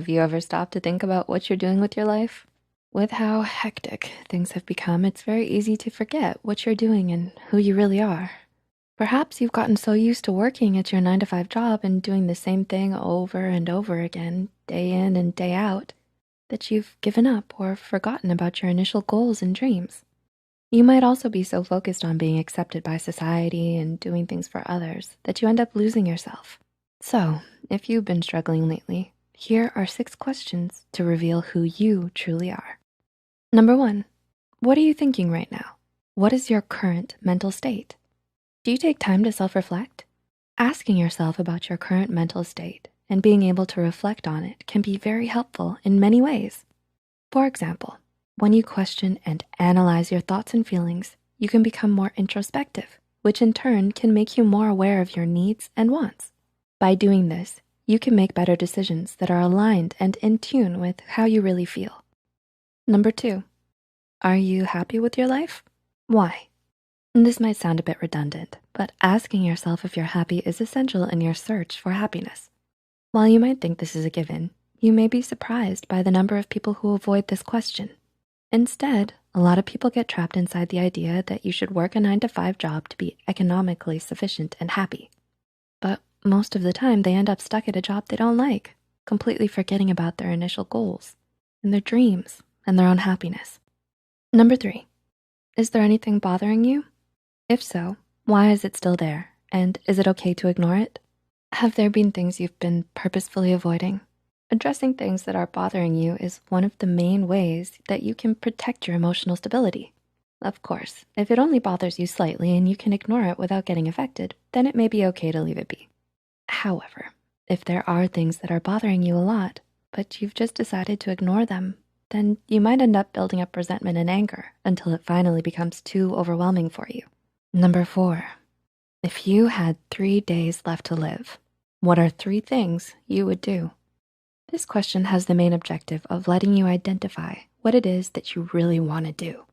Have you ever stopped to think about what you're doing with your life? With how hectic things have become, it's very easy to forget what you're doing and who you really are. Perhaps you've gotten so used to working at your 9 to 5 job and doing the same thing over and over again, day in and day out, that you've given up or forgotten about your initial goals and dreams. You might also be so focused on being accepted by society and doing things for others that you end up losing yourself. So, if you've been struggling lately, here are 6 questions to reveal who you truly are. Number 1, what are you thinking right now? What is your current mental state? Do you take time to self-reflect? Asking yourself about your current mental state and being able to reflect on it can be very helpful in many ways. For example, when you question and analyze your thoughts and feelings, you can become more introspective, which in turn can make you more aware of your needs and wants. By doing this, you can make better decisions that are aligned and in tune with how you really feel. Number 2, are you happy with your life? Why? This might sound a bit redundant, but asking yourself if you're happy is essential in your search for happiness. While you might think this is a given, you may be surprised by the number of people who avoid this question. Instead, a lot of people get trapped inside the idea that you should work a 9 to 5 job to be economically sufficient and happy. But most of the time, they end up stuck at a job they don't like, completely forgetting about their initial goals and their dreams and their own happiness. Number 3, is there anything bothering you? If so, why is it still there? And is it okay to ignore it? Have there been things you've been purposefully avoiding? Addressing things that are bothering you is one of the main ways that you can protect your emotional stability. Of course, if it only bothers you slightly and you can ignore it without getting affected, then it may be okay to leave it be. However, if there are things that are bothering you a lot, but you've just decided to ignore them, then you might end up building up resentment and anger until it finally becomes too overwhelming for you. Number 4, if you had 3 days left to live, what are 3 things you would do? This question has the main objective of letting you identify what it is that you really wanna do.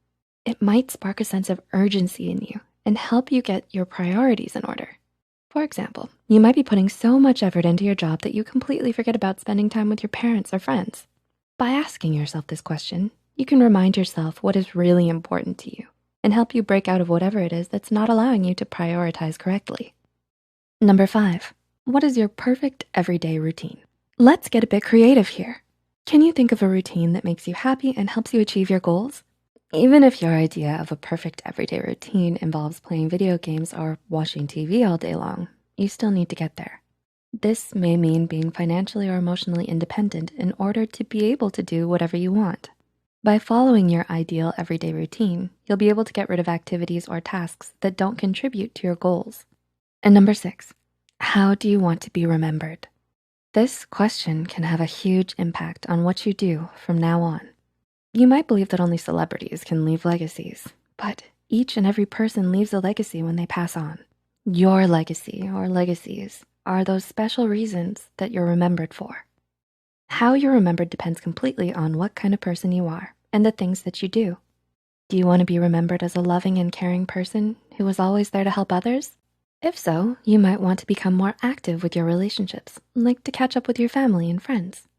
It might spark a sense of urgency in you and help you get your priorities in order. For example, you might be putting so much effort into your job that you completely forget about spending time with your parents or friends. By asking yourself this question, you can remind yourself what is really important to you and help you break out of whatever it is that's not allowing you to prioritize correctly. Number 5, what is your perfect everyday routine? Let's get a bit creative here. Can you think of a routine that makes you happy and helps you achieve your goals? Even if your idea of a perfect everyday routine involves playing video games or watching TV all day long, you still need to get there. This may mean being financially or emotionally independent in order to be able to do whatever you want. By following your ideal everyday routine, you'll be able to get rid of activities or tasks that don't contribute to your goals. And number 6, how do you want to be remembered? This question can have a huge impact on what you do from now on. You might believe that only celebrities can leave legacies, but each and every person leaves a legacy when they pass on. Your legacy or legacies are those special reasons that you're remembered for. How you're remembered depends completely on what kind of person you are and the things that you do. Do you want to be remembered as a loving and caring person who was always there to help others? If so, you might want to become more active with your relationships, like to catch up with your family and friends.